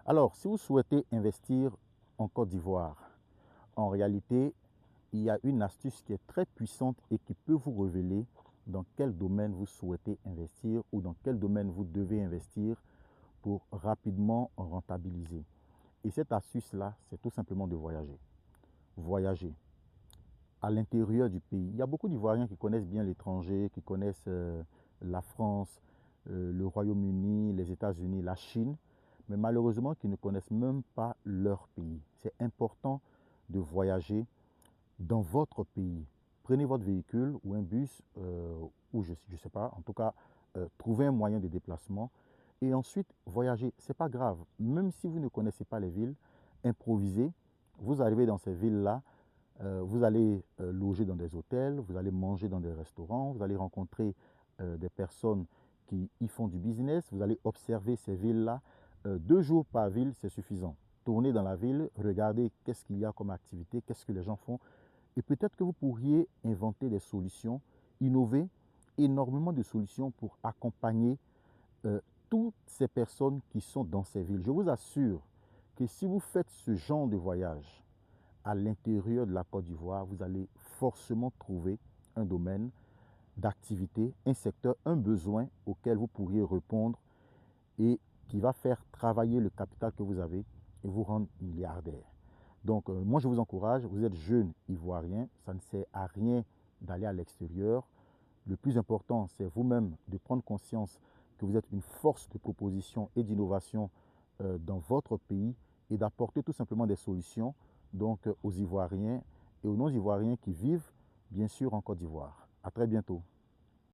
Alors, si vous souhaitez investir en Côte d'Ivoire, en réalité, il y a une astuce qui est très puissante et qui peut vous révéler dans quel domaine vous souhaitez investir ou dans quel domaine vous devez investir pour rapidement rentabiliser. Et cette astuce-là, c'est tout simplement de voyager. Voyager à l'intérieur du pays. Il y a beaucoup d'Ivoiriens qui connaissent bien l'étranger, qui connaissent la France, le Royaume-Uni, les États-Unis, la Chine, mais malheureusement qui ne connaissent même pas leur pays. C'est important de voyager dans votre pays. Prenez votre véhicule ou un bus, ou je ne sais pas, en tout cas, trouvez un moyen de déplacement et ensuite voyagez. Ce n'est pas grave, même si vous ne connaissez pas les villes, improvisez. Vous arrivez dans ces villes-là, vous allez loger dans des hôtels, vous allez manger dans des restaurants, vous allez rencontrer des personnes qui y font du business, vous allez observer ces villes-là. 2 jours par ville, c'est suffisant. Tournez dans la ville, regardez qu'est-ce qu'il y a comme activité, qu'est-ce que les gens font. Et peut-être que vous pourriez inventer des solutions, innover énormément de solutions pour accompagner euh, toutes ces personnes qui sont dans ces villes. Je vous assure que si vous faites ce genre de voyage, à l'intérieur de la Côte d'Ivoire, vous allez forcément trouver un domaine d'activité, un secteur, un besoin auquel vous pourriez répondre et qui va faire travailler le capital que vous avez et vous rendre milliardaire. Donc, moi, je vous encourage, vous êtes jeune Ivoirien, ça ne sert à rien d'aller à l'extérieur. Le plus important, c'est vous-même de prendre conscience que vous êtes une force de proposition et d'innovation dans votre pays et d'apporter tout simplement des solutions donc, aux Ivoiriens et aux non-Ivoiriens qui vivent bien sûr en Côte d'Ivoire. À très bientôt.